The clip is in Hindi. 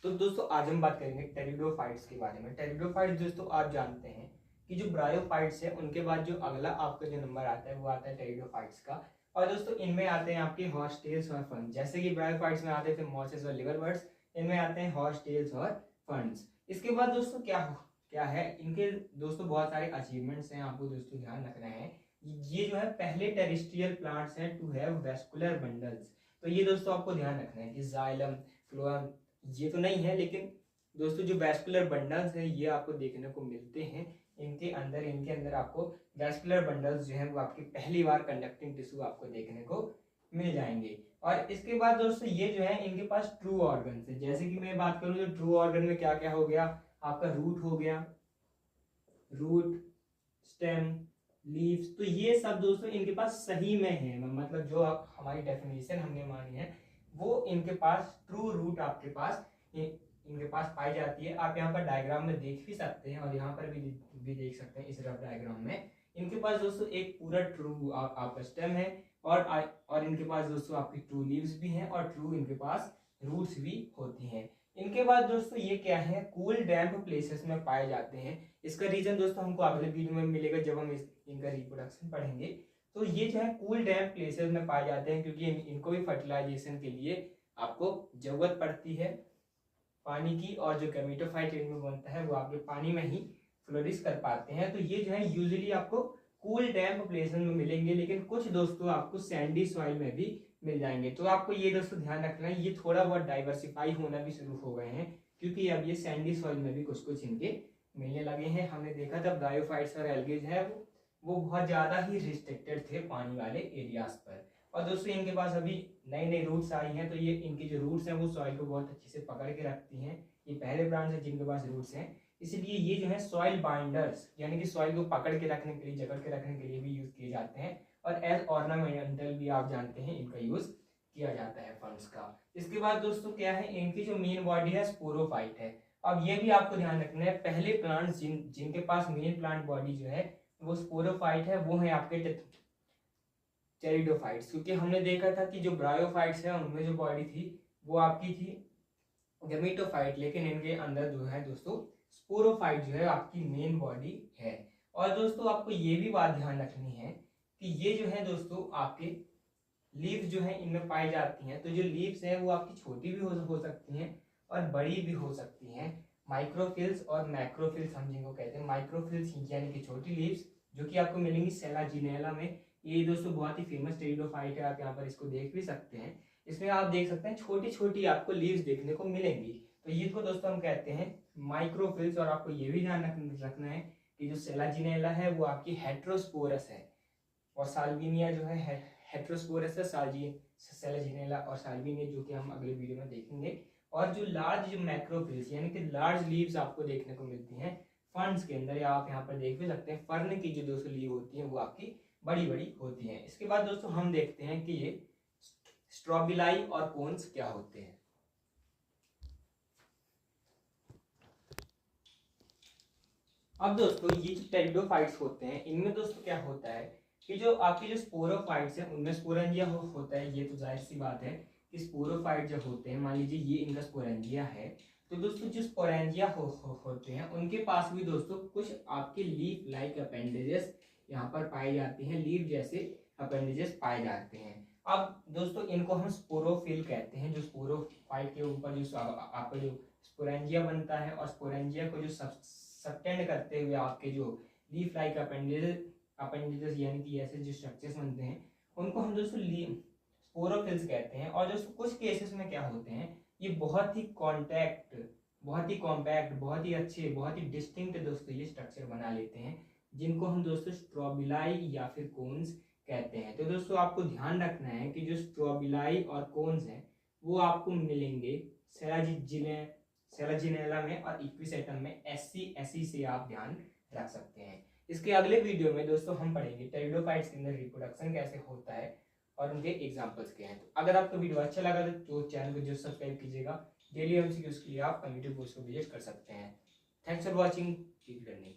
तो दोस्तों आज हम बात करेंगे टेरिडोफाइट्स के बारे में। टेरिडोफाइट्स दोस्तों आप जानते हैं कि जो ब्रायोफाइट्स है उनके बाद जो अगला आपका जो नंबर आता है वो आता है टेरिडोफाइट्स का। और दोस्तों इनमें आते हैं आपके हॉर्स टेल्स और फंड्स। जैसे कि ब्रायोफाइट्स में आते थे मॉसेस और लिवरवर्ट्स, इनमें आते हैं हॉर्स टेल्स और फंड्स। इसके बाद दोस्तों क्या है इनके दोस्तों बहुत सारे अचीवमेंट्स हैं, आपको दोस्तों ध्यान रखना है। ये जो है पहले टेरेस्ट्रियल प्लांट्स हैं टू हैव वेस्कुलर बंडल्स। तो ये दोस्तों आपको ध्यान रखना है कि जाइलम फ्लोएम ये तो नहीं है, लेकिन दोस्तों जो वैस्कुलर बंडल्स है ये आपको देखने को मिलते हैं। इनके अंदर आपको वैस्कुलर बंडल्स जो है वो आपकी पहली बार कंडक्टिंग टिश्यू आपको देखने को मिल जाएंगे। और इसके बाद दोस्तों ये जो है इनके पास ट्रू ऑर्गन्स है। जैसे कि मैं बात करूं तो ट्रू ऑर्गन में क्या क्या हो गया, आपका रूट हो गया, रूट, स्टेम, लीव्स। तो ये सब दोस्तों इनके पास सही में है, मतलब जो हमारी डेफिनेशन हमने मानी है वो इनके पास ट्रू रूट आपके पास इनके पास पाई जाती है। आप यहाँ पर डायग्राम में देख भी सकते हैं और यहाँ पर भी देख सकते हैं इस रफ डायग्राम में। इनके पास दोस्तों एक पूरा ट्रू आपका स्टेम है और इनके पास दोस्तों आपकी ट्रू लीव्स भी हैं और ट्रू इनके पास रूट्स भी होती हैं। इनके बाद दोस्तों ये क्या है, कूल डैम्प प्लेसेस में पाए जाते हैं। इसका रीजन दोस्तों हमको अगले वीडियो में मिलेगा जब हम इनका रिप्रोडक्शन पढ़ेंगे। तो ये जो है कूल डैम्प प्लेसेस में पाए जाते हैं क्योंकि इनको भी फर्टिलाइजेशन के लिए आपको जरूरत पड़ती है पानी की, और जो गैमेटोफाइट इनमें बनता है वो आपके पानी में ही फ्लोरिश कर पाते हैं। तो ये जो है यूजुअली आपको कूल डैम्प प्लेसेस में मिलेंगे, लेकिन कुछ दोस्तों आपको सैंडी सॉइल में भी मिल जाएंगे। तो आपको ये दोस्तों ध्यान रखना है, ये थोड़ा बहुत डाइवर्सिफाई होना भी शुरू हो गए हैं क्योंकि अब ये सैंडी सॉइल में भी कुछ कुछ इनके मिलने लगे हैं। हमने देखा था ब्रायोफाइट्स और एल्गेज है वो बहुत ज्यादा ही रिस्ट्रिक्टेड थे पानी वाले एरियाज पर। और दोस्तों इनके पास अभी नई नई रूट्स आई हैं, तो ये इनकी जो रूट्स हैं वो सॉइल को बहुत अच्छे से पकड़ के रखती हैं। ये पहले प्लांट्स हैं जिनके पास रूट्स हैं, इसलिए ये जो है सॉइल बाइंडर्स यानी कि सॉइल को पकड़ के रखने के लिए, जकड़ के रखने के लिए भी यूज किए जाते हैं। और एज ऑर्नामेंटल भी आप जानते हैं इनका यूज किया जाता है फंड्स का। इसके बाद दोस्तों क्या है, इनकी जो मेन बॉडी है स्पोरोफाइट है। अब ये भी आपको ध्यान रखना है, पहले प्लांट्स जिनके पास मेन प्लांट बॉडी जो है वो स्पोरोफाइट है वो है आपके टेरिडोफाइट्स। क्योंकि हमने देखा था कि जो ब्रायोफाइट्स है उनमें जो बॉडी थी वो आपकी थी गैमेटोफाइट, लेकिन इनके अंदर जो है दोस्तों स्पोरोफाइट जो है आपकी मेन बॉडी है। और दोस्तों आपको ये भी बात ध्यान रखनी है कि ये जो है दोस्तों आपके लीव्स जो है इनमें पाई जाती हैं। तो जो लीव्स हैं वो आपकी छोटी भी हो सकती हैं और बड़ी भी हो सकती हैं। माइक्रोफिल्स और मैक्रोफिल्स हम जिनको कहते हैं, माइक्रोफिल्स यानी कि छोटी लीव्स जो कि आपको मिलेंगी सेलाजिनेला में। ये दोस्तों बहुत ही फेमस टेरिडोफाइट है, आप यहाँ पर इसको देख भी सकते हैं। इसमें आप देख सकते हैं छोटी छोटी आपको लीव्स देखने को मिलेंगी। तो ये को दोस्तों हम कहते हैं माइक्रोफिल्स। और आपको ये भी ध्यान रखना है कि जो सेलाजिनेला है वो आपकी हेट्रोस्पोरस है और साल्विनिया जो है हेट्रोस्पोरस है। सेलाजिनेला और साल्विनिया जो कि हम अगले वीडियो में देखेंगे। और जो लार्ज जो मैक्रोफिल्स यानी कि लार्ज लीव्स आपको देखने को मिलती हैं फर्न्स के अंदर, या आप यहाँ पर देख भी सकते हैं फर्न की जो दोस्तों लीव होती है वो आपकी बड़ी बड़ी होती हैं। इसके बाद दोस्तों हम देखते हैं कि ये स्ट्रोबिलाई और कोन्स क्या होते हैं। अब दोस्तों ये जो टेरिडोफाइट्स होते हैं इनमें दोस्तों क्या होता है कि जो आपकी जो स्पोरोफाइट्स हैं उनमें स्पोरेंजिया होता है। ये तो जाहिर सी बात है कि स्पोरोफाइट जो होते हैं, मान लीजिए ये इनका स्पोरेंजिया है, तो दोस्तों जो स्पोरेंजिया होते हैं उनके पास भी दोस्तों कुछ आपके लीफ लाइक अपेंडेजेस यहाँ पर पाई जाती हैं, लीफ जैसे अपेंडेजेस पाए जाते हैं। अब दोस्तों इनको हम स्पोरोफिल कहते हैं। जो स्पोरोफाइट के ऊपर जो आपका जो स्पोरेंजिया बनता है और स्पोरेंजिया को जो सस्टेंड करते हुए आपके जो लीफ लाइक अपेंडेजेस यानी कि ऐसे जो स्ट्रक्चर्स बनते हैं उनको हम दोस्तों स्पोरोफिल्स कहते हैं। और दोस्तों कुछ केसेस में क्या होते हैं, ये बहुत ही कॉम्पैक्ट, बहुत ही अच्छे, बहुत ही डिस्टिंक्ट दोस्तों ये स्ट्रक्चर बना लेते हैं, जिनको हम दोस्तों स्ट्रोबिलाई या फिर कोन्स कहते हैं। तो दोस्तों आपको ध्यान रखना है कि जो स्ट्रोबिलाई और कोन्स हैं वो आपको मिलेंगे सेलाजिनेला में और इक्विसेटम में। एससी से आप ध्यान रख सकते हैं। इसके अगले वीडियो में दोस्तों हम पढ़ेंगे टेरिडोफाइट्स के अंदर रिप्रोडक्शन कैसे होता है और उनके एग्जांपल्स क्या हैं। तो अगर आपको वीडियो अच्छा लगा तो चैनल को जो सब्सक्राइब कीजिएगा। डेली एमसीक्यूज के लिए आप कम्युनिटी पोस्ट को विजिट कर सकते हैं। Thanks for watching, keep learning.